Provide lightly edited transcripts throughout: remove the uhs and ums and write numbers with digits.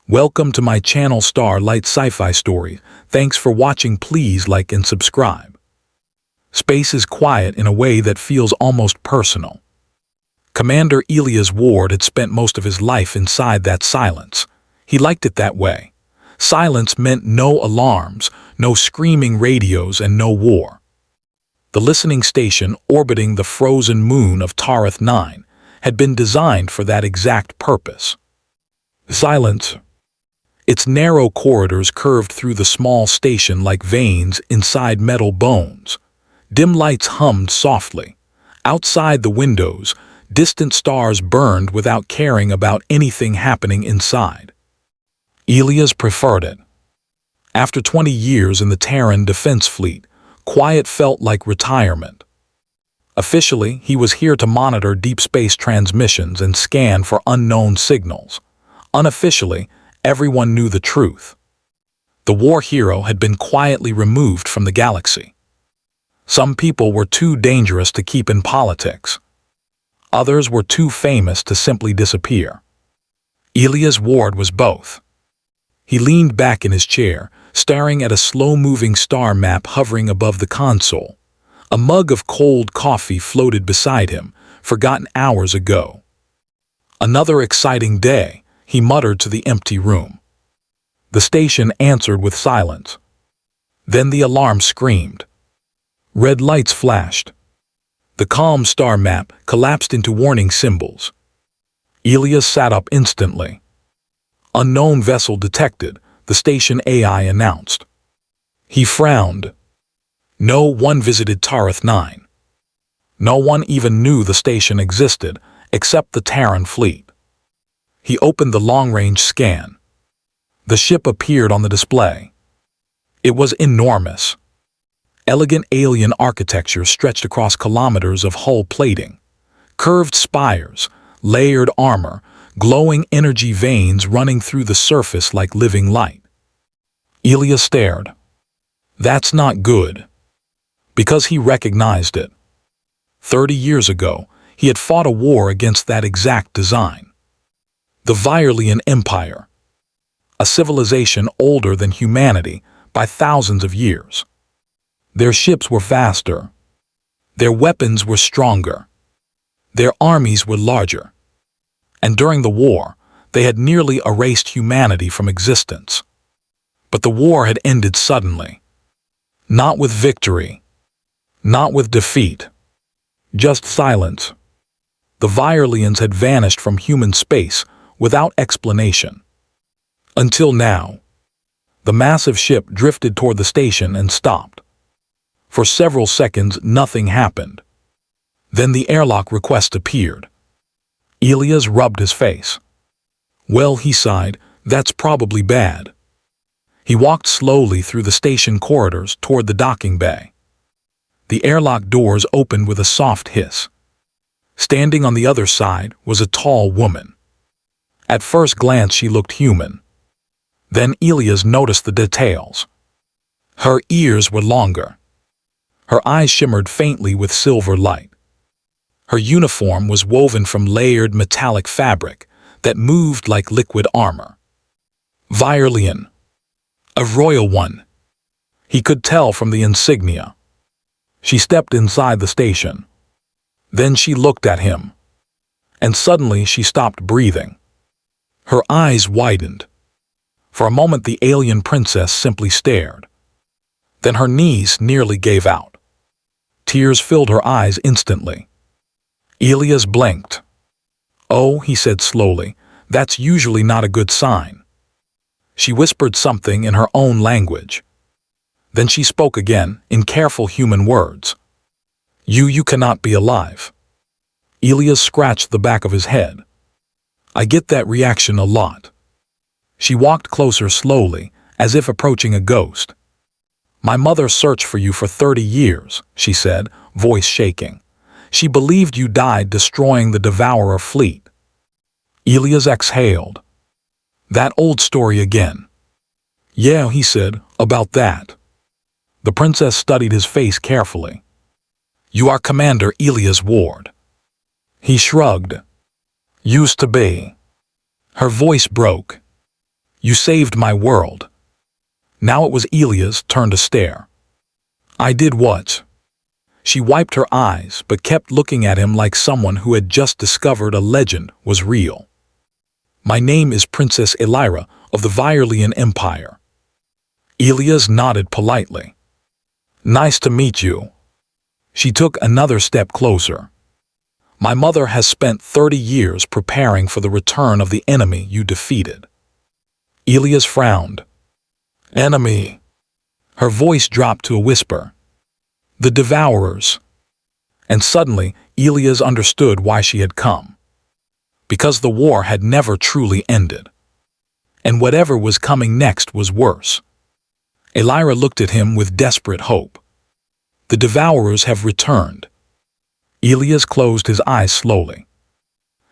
Welcome to my channel Starlight Sci-Fi Stories. Thanks for watching. Please like and subscribe. Space is quiet in a way that feels almost personal. Commander Elias Ward had spent most of his life inside that silence. He liked it that way. Silence meant no alarms, no screaming radios, and no war. The listening station orbiting the frozen moon of Tarith 9 had been designed for that exact purpose. Silence. Its narrow corridors curved through the small station like veins inside metal bones. Dim lights hummed softly. Outside the windows, distant stars burned without caring about anything happening inside. Elias preferred it. After 20 years in the Terran Defense Fleet, quiet felt like retirement. Officially, he was here to monitor deep space transmissions and scan for unknown signals. Unofficially, everyone knew the truth. The war hero had been quietly removed from the galaxy. Some people were too dangerous to keep in politics. Others were too famous to simply disappear. Elias Ward was both. He leaned back in his chair, staring at a slow-moving star map hovering above the console. A mug of cold coffee floated beside him, forgotten hours ago. Another exciting day, he muttered to the empty room. The station answered with silence. Then the alarm screamed. Red lights flashed. The calm star map collapsed into warning symbols. Elias sat up instantly. Unknown vessel detected, the station AI announced. He frowned. No one visited Tarith 9. No one even knew the station existed, except the Terran fleet. He opened the long-range scan. The ship appeared on the display. It was enormous. Elegant alien architecture stretched across kilometers of hull plating. Curved spires, layered armor, glowing energy veins running through the surface like living light. Elias stared. That's not good. Because he recognized it. 30 years ago, he had fought a war against that exact design. The Virelian Empire. A civilization older than humanity by thousands of years. Their ships were faster. Their weapons were stronger. Their armies were larger. And during the war, they had nearly erased humanity from existence. But the war had ended suddenly. Not with victory. Not with defeat. Just silence. The Virelians had vanished from human space without explanation. Until now. The massive ship drifted toward the station and stopped. For several seconds, nothing happened. Then the airlock request appeared. Elias rubbed his face. Well, he sighed, that's probably bad. He walked slowly through the station corridors toward the docking bay. The airlock doors opened with a soft hiss. Standing on the other side was a tall woman. At first glance, she looked human. Then Elias noticed the details. Her ears were longer. Her eyes shimmered faintly with silver light. Her uniform was woven from layered metallic fabric that moved like liquid armor. Virelian. A royal one. He could tell from the insignia. She stepped inside the station. Then she looked at him. And suddenly she stopped breathing. Her eyes widened. For a moment the alien princess simply stared. Then her knees nearly gave out. Tears filled her eyes instantly. Elias blinked. Oh, he said slowly, that's usually not a good sign. She whispered something in her own language. Then she spoke again, in careful human words. You cannot be alive. Elias scratched the back of his head. I get that reaction a lot. She walked closer slowly, as if approaching a ghost. My mother searched for you for 30 years, she said, voice shaking. She believed you died destroying the Devourer fleet. Elias exhaled. That old story again. Yeah, he said, about that. The princess studied his face carefully. You are Commander Elias Ward. He shrugged. Used to be. Her voice broke. You saved my world. Now it was Elia's turn to stare. I did what? She wiped her eyes, but kept looking at him like someone who had just discovered a legend was real. My name is Princess Elira of the Virelian Empire. Elias nodded politely. Nice to meet you. She took another step closer. My mother has spent 30 years preparing for the return of the enemy you defeated. Elias frowned. Enemy. Her voice dropped to a whisper. The Devourers. And suddenly, Elias understood why she had come. Because the war had never truly ended. And whatever was coming next was worse. Elira looked at him with desperate hope. The Devourers have returned. Elias closed his eyes slowly.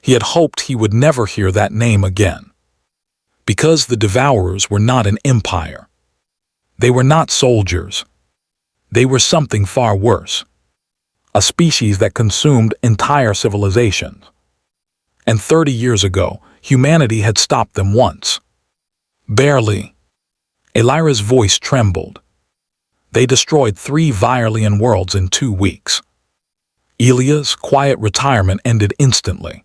He had hoped he would never hear that name again. Because the Devourers were not an empire. They were not soldiers. They were something far worse. A species that consumed entire civilizations. And 30 years ago, humanity had stopped them once. Barely. Elira's voice trembled. They destroyed 3 Virelian worlds in 2 weeks. Elia's quiet retirement ended instantly.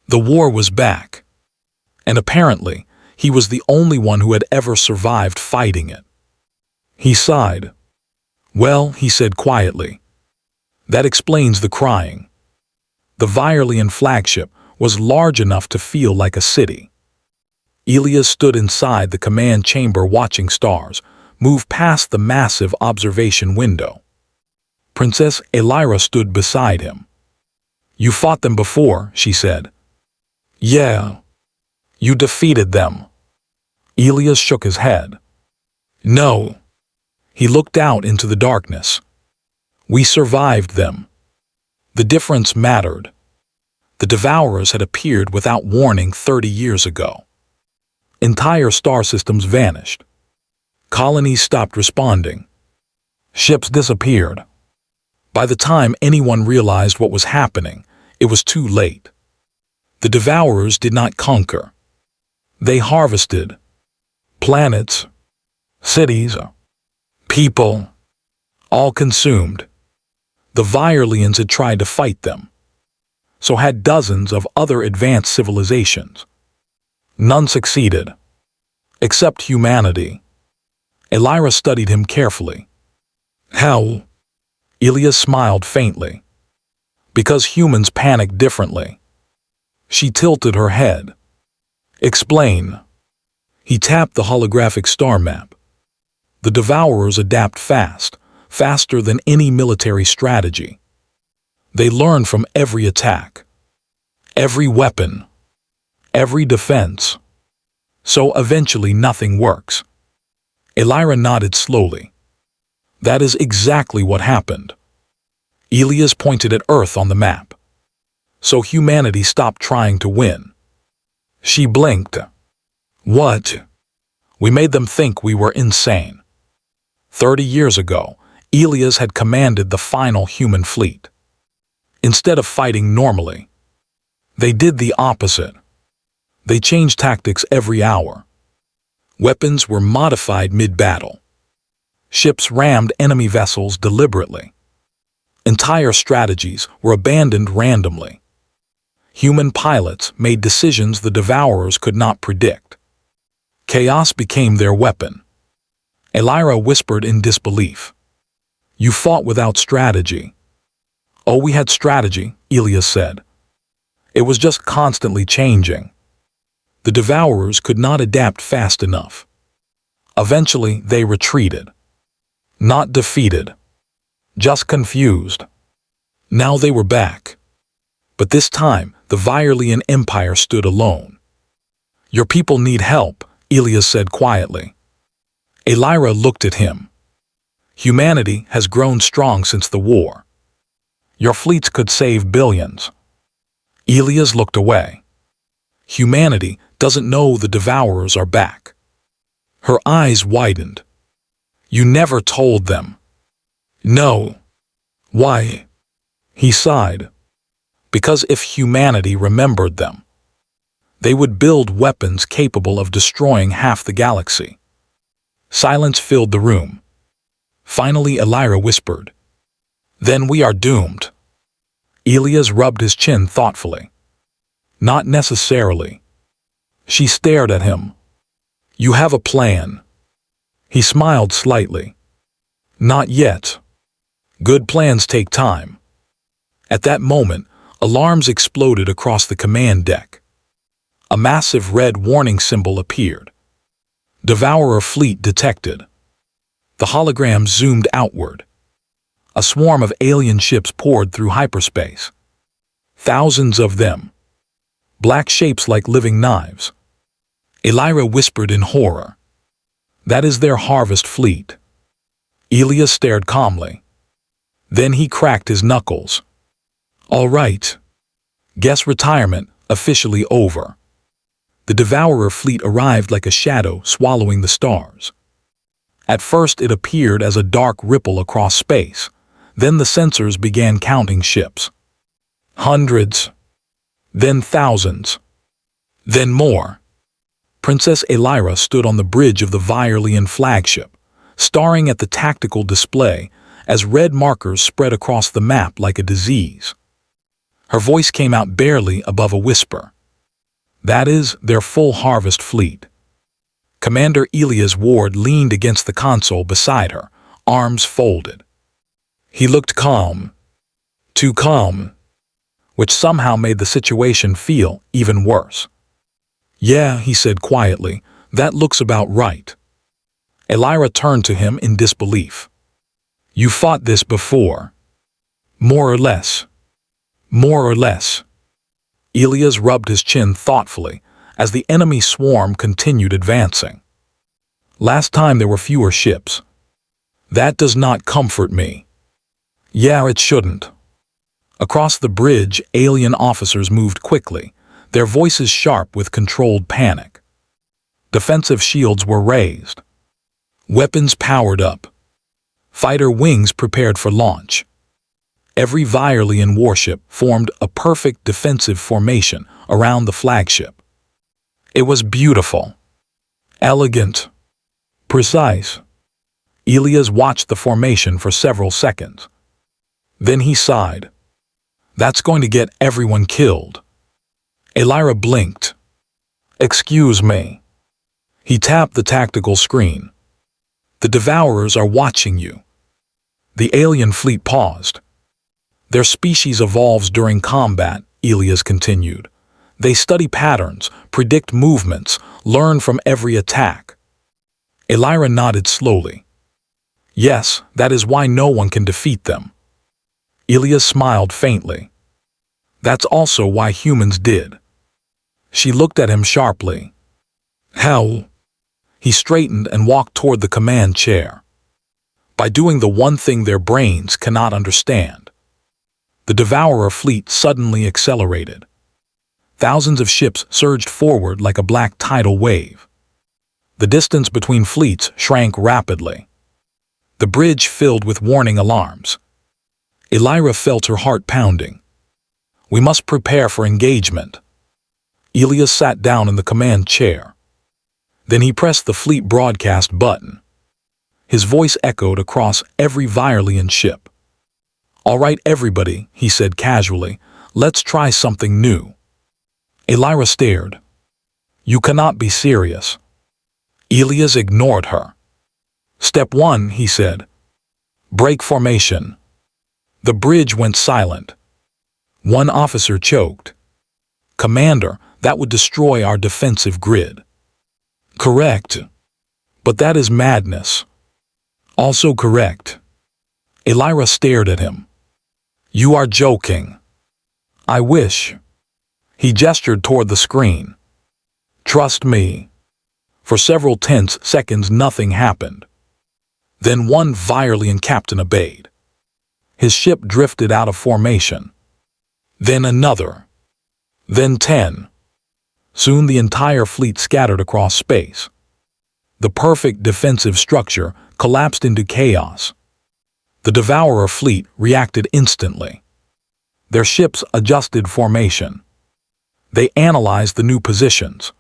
The war was back. And apparently, he was the only one who had ever survived fighting it. He sighed. Well, he said quietly. That explains the crying. The Virelian flagship was large enough to feel like a city. Elias stood inside the command chamber watching stars move past the massive observation window. Princess Elira stood beside him. You fought them before, she said. Yeah. You defeated them. Elias shook his head. No. He looked out into the darkness. We survived them. The difference mattered. The Devourers had appeared without warning 30 years ago. Entire star systems vanished. Colonies stopped responding. Ships disappeared. By the time anyone realized what was happening, it was too late. The Devourers did not conquer. They harvested. Planets, cities, people, all consumed. The Virelians had tried to fight them. So had dozens of other advanced civilizations. None succeeded. Except humanity. Elira studied him carefully. How? Elias smiled faintly. Because humans panic differently. She tilted her head. Explain. He tapped the holographic star map. The Devourers adapt fast, faster than any military strategy. They learn from every attack, every weapon, every defense. So eventually nothing works. Elira nodded slowly. That is exactly what happened. Elias pointed at Earth on the map. So humanity stopped trying to win. She blinked. What? We made them think we were insane. 30 years ago, Elias had commanded the final human fleet. Instead of fighting normally, they did the opposite. They changed tactics every hour. Weapons were modified mid-battle. Ships rammed enemy vessels deliberately. Entire strategies were abandoned randomly. Human pilots made decisions the Devourers could not predict. Chaos became their weapon. Elira whispered in disbelief. You fought without strategy. Oh, we had strategy, Elias said. It was just constantly changing. The Devourers could not adapt fast enough. Eventually, they retreated. Not defeated. Just confused. Now they were back. But this time, the Virelian Empire stood alone. Your people need help, Elias said quietly. Elira looked at him. Humanity has grown strong since the war. Your fleets could save billions. Elias looked away. Humanity doesn't know the Devourers are back. Her eyes widened. You never told them. No. Why? He sighed. Because if humanity remembered them, They would build weapons capable of destroying half the galaxy. Silence filled the room. Finally, Elira whispered, "Then we are doomed." Elias rubbed his chin thoughtfully. "Not necessarily." She stared at him. "You have a plan." He smiled slightly. "Not yet. Good plans take time." At that moment, alarms exploded across the command deck. A massive red warning symbol appeared. Devourer fleet detected. The hologram zoomed outward. A swarm of alien ships poured through hyperspace. Thousands of them. Black shapes like living knives. Elira whispered in horror. "That is their harvest fleet." Elias stared calmly. Then he cracked his knuckles. "All right. Guess retirement officially over." The Devourer fleet arrived like a shadow swallowing the stars. At first it appeared as a dark ripple across space. Then the sensors began counting ships. Hundreds. Then thousands. Then more. Princess Elira stood on the bridge of the Virelian flagship, staring at the tactical display as red markers spread across the map like a disease. Her voice came out barely above a whisper. "That is their full harvest fleet." Commander Elias Ward leaned against the console beside her, arms folded. He looked calm. Too calm. Which somehow made the situation feel even worse. "Yeah," he said quietly, "that looks about right." Elira turned to him in disbelief. "You fought this before." "More or less." "More or less." Elias rubbed his chin thoughtfully as the enemy swarm continued advancing. "Last time there were fewer ships." "That does not comfort me." "Yeah, it shouldn't." Across the bridge, alien officers moved quickly, their voices sharp with controlled panic. Defensive shields were raised. Weapons powered up. Fighter wings prepared for launch. Every Virelian warship formed a perfect defensive formation around the flagship. It was beautiful. Elegant. Precise. Elias watched the formation for several seconds. Then he sighed. "That's going to get everyone killed." Elira blinked. "Excuse me." He tapped the tactical screen. "The Devourers are watching you." The alien fleet paused. "Their species evolves during combat," Elias continued. "They study patterns, predict movements, learn from every attack." Elira nodded slowly. "Yes, that is why no one can defeat them." Elias smiled faintly. "That's also why humans did." She looked at him sharply. "How?" He straightened and walked toward the command chair. "By doing the one thing their brains cannot understand." The Devourer fleet suddenly accelerated. Thousands of ships surged forward like a black tidal wave. The distance between fleets shrank rapidly. The bridge filled with warning alarms. Elira felt her heart pounding. "We must prepare for engagement." Elias sat down in the command chair. Then he pressed the fleet broadcast button. His voice echoed across every Virelian ship. "All right, everybody," he said casually, "let's try something new." Elira stared. "You cannot be serious." Elias ignored her. "Step 1, he said. Break formation." The bridge went silent. One officer choked. "Commander, that would destroy our defensive grid." "Correct. But that is madness." "Also correct." Elira stared at him. "You are joking." "I wish." He gestured toward the screen. "Trust me." For several tense seconds nothing happened. Then one Virelian captain obeyed. His ship drifted out of formation. Then another. Then 10. Soon the entire fleet scattered across space. The perfect defensive structure collapsed into chaos. The Devourer fleet reacted instantly. Their ships adjusted formation. They analyzed the new positions.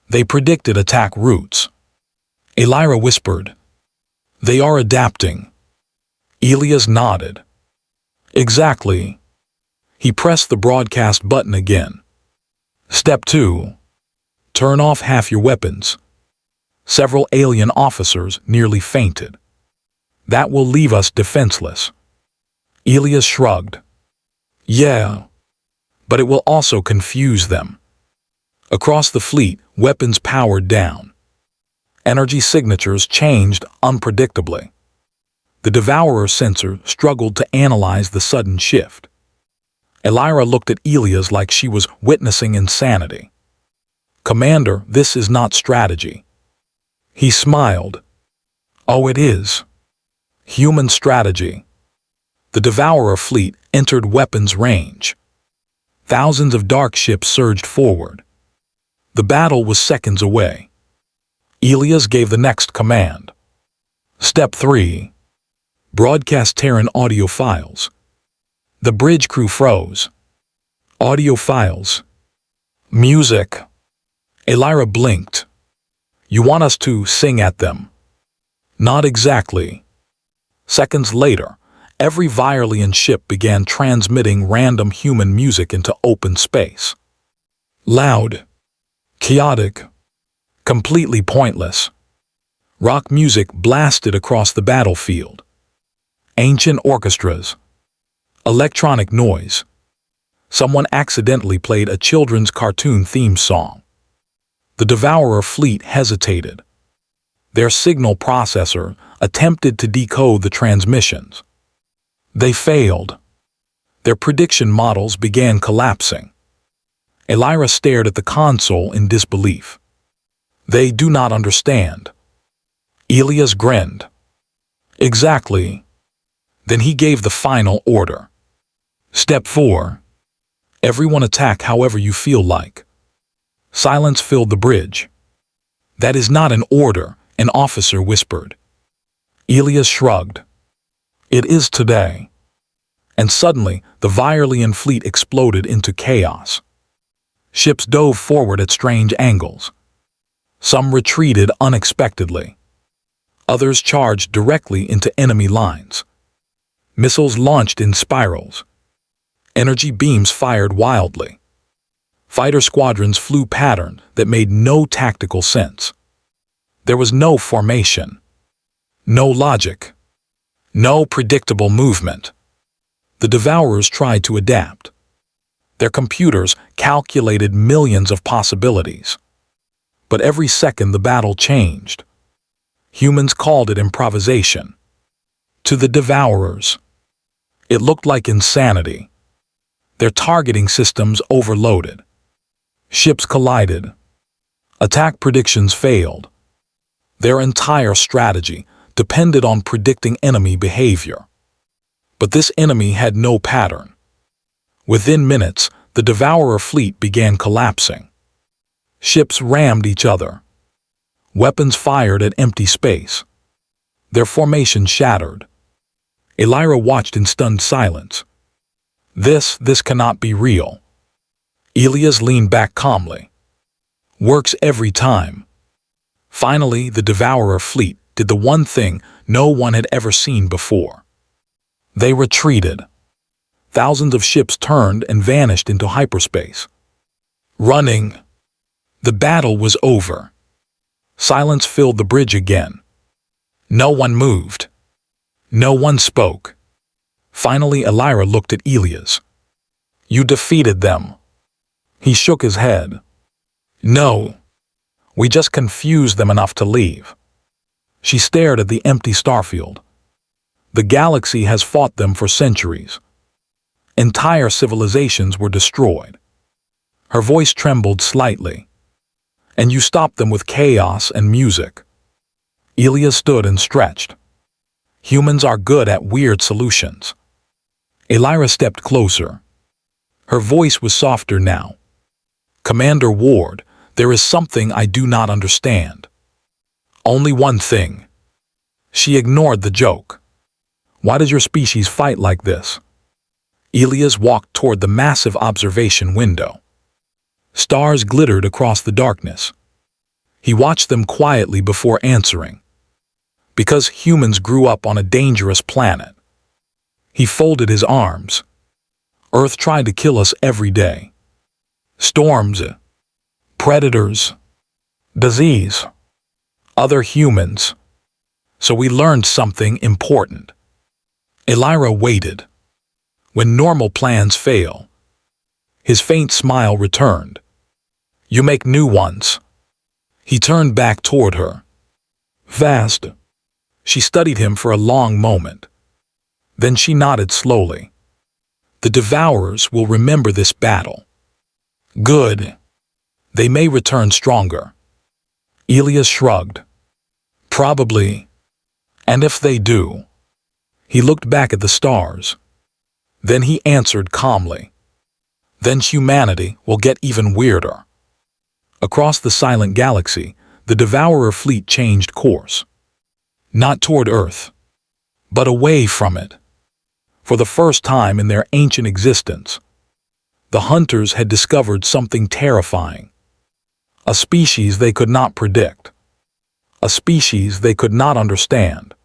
They predicted attack routes. Elira whispered, "They are adapting." Elias nodded. "Exactly." He pressed the broadcast button again. Step 2. Turn off half your weapons. Several alien officers nearly fainted. That will leave us defenseless. Elias shrugged. Yeah, but it will also confuse them. Across the fleet, weapons powered down. Energy signatures changed unpredictably. The Devourer sensor struggled to analyze the sudden shift. Elira looked at Elias like she was witnessing insanity. "Commander, this is not strategy." He smiled. "Oh, it is. Human strategy." The Devourer fleet entered weapons range. Thousands of dark ships surged forward. The battle was seconds away. Elias gave the next command. Step 3. Broadcast Terran audio files. The bridge crew froze. Audio files. Music. Elira blinked. "You want us to sing at them?" "Not exactly." Seconds later, every Virelian ship began transmitting random human music into open space. Loud, chaotic, completely pointless. Rock music blasted across the battlefield. Ancient orchestras. Electronic noise. Someone accidentally played a children's cartoon theme song. The Devourer fleet hesitated. Their signal processor attempted to decode the transmissions. They failed. Their prediction models began collapsing. Elira stared at the console in disbelief. "They do not understand." Elias grinned. "Exactly." Then he gave the final order. Step 4. Everyone attack however you feel like. Silence filled the bridge. "That is not an order," an officer whispered. Elias shrugged. "It is today." And suddenly, the Virelian fleet exploded into chaos. Ships dove forward at strange angles. Some retreated unexpectedly. Others charged directly into enemy lines. Missiles launched in spirals. Energy beams fired wildly. Fighter squadrons flew pattern that made no tactical sense. There was no formation, no logic, no predictable movement. The Devourers tried to adapt. Their computers calculated millions of possibilities. But every second the battle changed. Humans called it improvisation. To the Devourers, it looked like insanity. Their targeting systems overloaded. Ships collided. Attack predictions failed. Their entire strategy depended on predicting enemy behavior. But this enemy had no pattern. Within minutes, the Devourer fleet began collapsing. Ships rammed each other. Weapons fired at empty space. Their formation shattered. Elira watched in stunned silence. This cannot be real." Elias leaned back calmly. "Works every time." Finally, the Devourer fleet did the one thing no one had ever seen before. They retreated. Thousands of ships turned and vanished into hyperspace. Running. The battle was over. Silence filled the bridge again. No one moved. No one spoke. Finally, Elira looked at Elias. "You defeated them." He shook his head. "No. We just confused them enough to leave." She stared at the empty starfield. "The galaxy has fought them for centuries. Entire civilizations were destroyed." Her voice trembled slightly. "And you stopped them with chaos and music." Elias stood and stretched. "Humans are good at weird solutions." Elira stepped closer. Her voice was softer now. "Commander Ward, there is something I do not understand." "Only one thing." She ignored the joke. "Why does your species fight like this?" Elias walked toward the massive observation window. Stars glittered across the darkness. He watched them quietly before answering. Because humans grew up on a dangerous planet. He folded his arms. Earth tried to kill us every day. Storms, predators, disease, other humans. So we learned something important. Elira waited. When normal plans fail, his faint smile returned. You make new ones. He turned back toward her. Vast. She studied him for a long moment. Then she nodded slowly. The Devourers will remember this battle. Good. They may return stronger. Elias shrugged. Probably. And if they do? He looked back at the stars. Then he answered calmly. Then humanity will get even weirder. Across the silent galaxy, the Devourer fleet changed course. Not toward Earth, but away from it. For the first time in their ancient existence, the hunters had discovered something terrifying. A species they could not predict. A species they could not understand.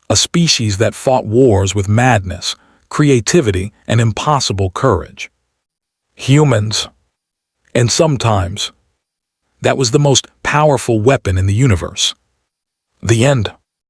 A species that fought wars with madness, creativity, and impossible courage. Humans. And sometimes, that was the most powerful weapon in the universe. The end.